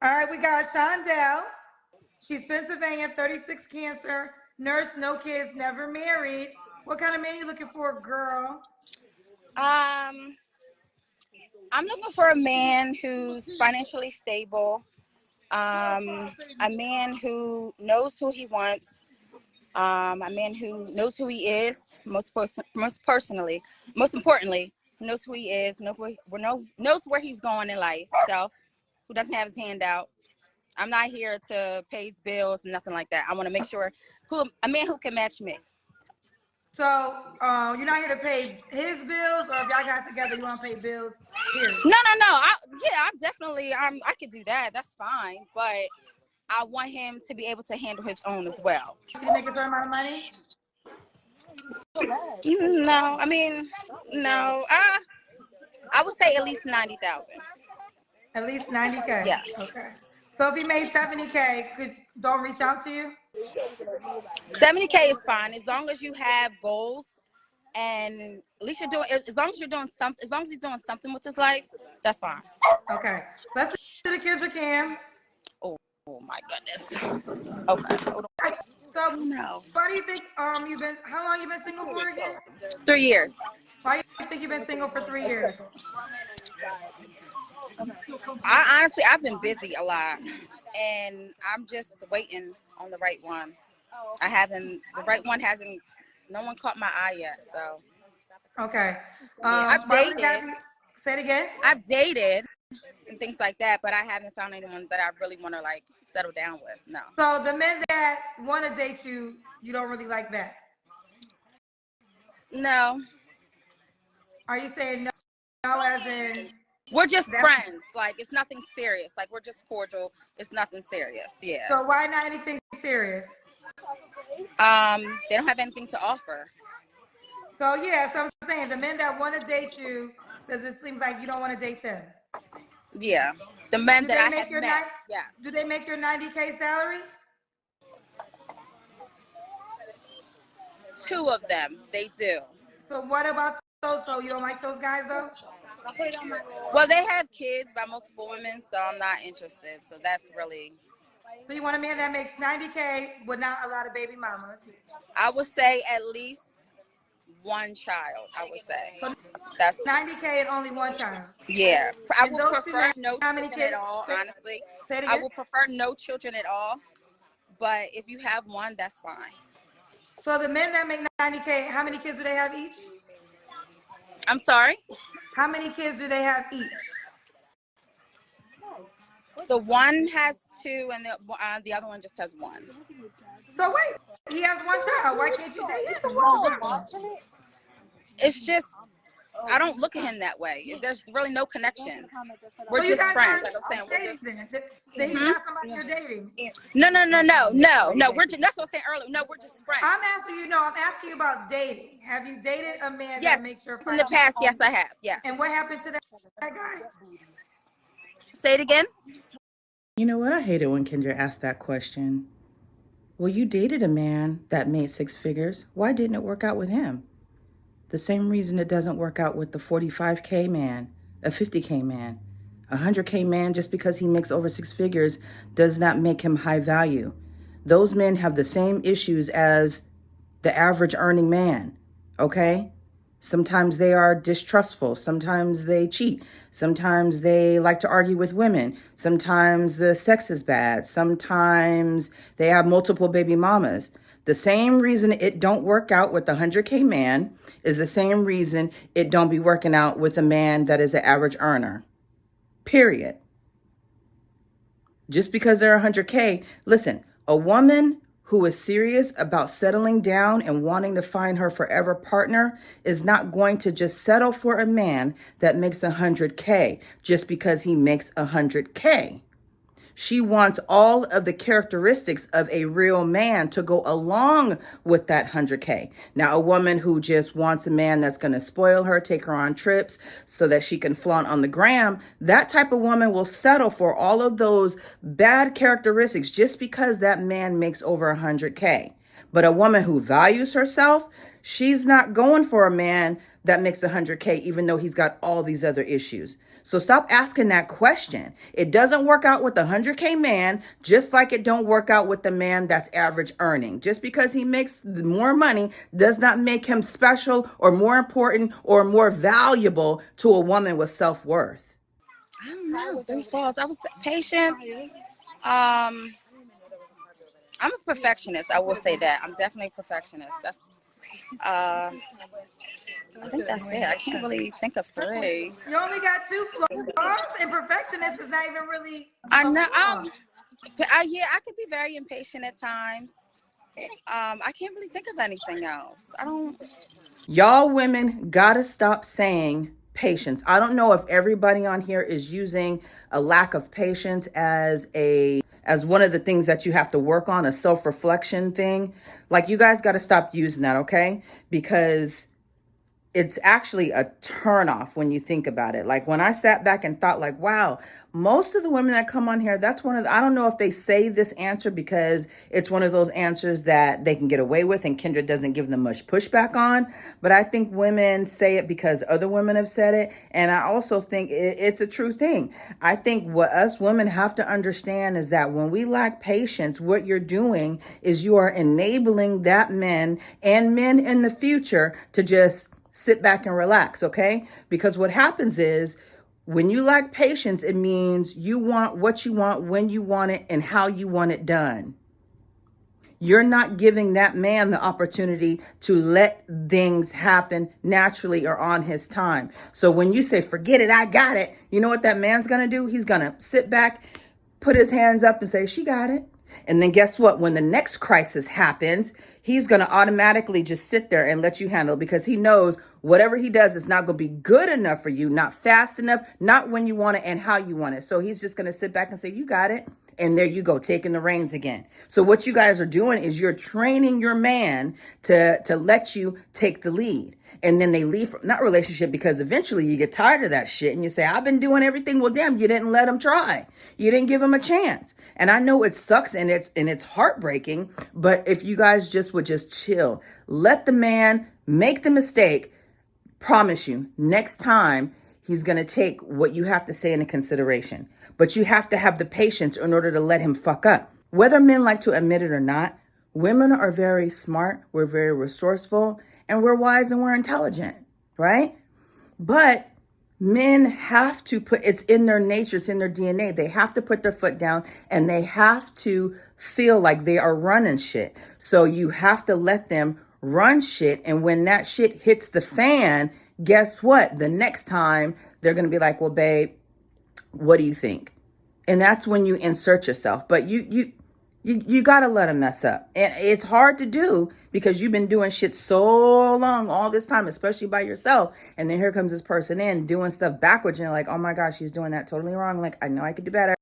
All right, we got Shondell. She's Pennsylvania, 36 cancer, nurse, no kids, never married. What kind of man you looking for, girl? Um, I'm looking for a man who's financially stable, a man who knows who he wants, a man who knows who he is, most importantly, who knows who he is, knows where he's going in life, who doesn't have his hand out. I'm not here to pay his bills and nothing like that. I want to make sure a man who can match me. So you're not here to pay his bills, or if y'all got together, you want to pay bills? Period. No. I could do that. That's fine. But I want him to be able to handle his own as well. Should he make a certain amount of money? No, I mean, no. I would say at least 90,000. At least 90K. Yes. Okay. So if he made 70K, don't reach out to you? 70K is fine as long as you have goals, and at least as long as you're doing something, as long as he's doing something with his life, that's fine. Okay. Let's do the Kendra Cam. Oh my goodness. Okay. Hold on. So why do you think how long you been single for again? 3 years. Why do you think you've been single for 3 years? I've been busy a lot, and I'm just waiting on the right one. No one caught my eye yet, so. Okay. I've dated. Say it again. I've dated and things like that, but I haven't found anyone that I really want to settle down with. No. So the men that want to date you, you don't really like that? No. Are you saying no as in? We're just friends. It's nothing serious. We're just cordial. It's nothing serious. Yeah. So why not anything serious? They don't have anything to offer. So I'm saying the men that want to date you, does it seem like you don't want to date them? Yeah. The men that I have met. Yes. Do they make your 90K salary? 2 of them, they do. So what about those? So you don't like those guys though? Well, they have kids by multiple women, so I'm not interested. So that's really. So you want a man that makes 90K with not a lot of baby mamas? I would say at least 1 child. I would say. So that's 90K and only 1 child. Yeah, I would prefer no children kids? at all. Honestly, say it again? I would prefer no children at all. But if you have 1, that's fine. So the men that make 90K, how many kids do they have each? I'm sorry? How many kids do they have each? The one has 2, and the other one just has 1. So wait, he has 1 child. Why can't you date him? It's just, I don't look at him that way. There's really no connection. We're just friends. Like I'm saying, then he's not somebody you're dating. No. That's what I'm saying earlier. No, we're just friends. I'm asking you about dating. Have you dated a man that makes your in the past? Yes, I have. Yes. And what happened to that guy? Say it again. You know what? I hate it when Kendra asks that question. Well, you dated a man that made 6 figures. Why didn't it work out with him? The same reason it doesn't work out with the 45K man, a 50K man, a 100K man. Just because he makes over 6 figures does not make him high value. Those men have the same issues as the average earning man, okay? Sometimes they are distrustful. Sometimes they cheat. Sometimes they like to argue with women. Sometimes the sex is bad. Sometimes they have multiple baby mamas. The same reason it don't work out with the 100K man is the same reason it don't be working out with a man that is an average earner. Period. Just because they're 100K, listen, a woman who is serious about settling down and wanting to find her forever partner is not going to just settle for a man that makes 100K just because he makes 100K. She wants all of the characteristics of a real man to go along with that 100K. Now, a woman who just wants a man that's going to spoil her, take her on trips so that she can flaunt on the gram, that type of woman will settle for all of those bad characteristics just because that man makes over 100K. But a woman who values herself, She's not going for a man that makes 100K, even though he's got all these other issues. So stop asking that question. It doesn't work out with the 100K man, just like it don't work out with the man that's average earning. Just because he makes more money does not make him special or more important or more valuable to a woman with self-worth. I don't know. Three falls. I was patience. Um, I'm a perfectionist. I will say that. I'm definitely a perfectionist. I think that's it. I can't really think of three. You only got 2 flaws, and perfectionist is not even really. I know. Yeah, I could be very impatient at times. I can't really think of anything else. I don't. Y'all women gotta stop saying patience. I don't know if everybody on here is using a lack of patience as one of the things that you have to work on, a self-reflection thing. Like, you guys got to stop using that, okay? Because it's actually a turnoff when you think about it. Like, when I sat back and thought, like, wow, most of the women that come on here, that's one of the, I don't know if they say this answer because it's one of those answers that they can get away with and Kendra doesn't give them much pushback on. But I think women say it because other women have said it. And I also think it's a true thing. I think what us women have to understand is that when we lack patience, what you're doing is you are enabling that men and men in the future to just sit back and relax, okay? Because what happens is when you lack patience, it means you want what you want, when you want it, and how you want it done. You're not giving that man the opportunity to let things happen naturally or on his time. So when you say, forget it, I got it, you know what that man's gonna do? He's gonna sit back, put his hands up and say, she got it. And then guess what? When the next crisis happens, he's going to automatically just sit there and let you handle it because he knows whatever he does is not going to be good enough for you, not fast enough, not when you want it and how you want it. So he's just going to sit back and say, you got it. And there you go, taking the reins again. So what you guys are doing is you're training your man to let you take the lead. And then they leave from that relationship because eventually you get tired of that shit and you say, I've been doing everything. Well, damn, you didn't let him try. You didn't give him a chance. And I know it sucks and it's heartbreaking, but if you guys just would just chill, let the man make the mistake, promise you, next time he's going to take what you have to say into consideration. But you have to have the patience in order to let him fuck up. Whether men like to admit it or not, women are very smart, we're very resourceful, and we're wise and we're intelligent, right? But men have to it's in their nature, it's in their DNA. They have to put their foot down and they have to feel like they are running shit. So you have to let them run shit. And when that shit hits the fan, guess what? The next time they're going to be like, well, babe, what do you think? And that's when you insert yourself. But you got to let them mess up. And it's hard to do because you've been doing shit so long, all this time, especially by yourself. And then here comes this person in doing stuff backwards. And you're like, oh my gosh, she's doing that totally wrong. Like, I know I could do better.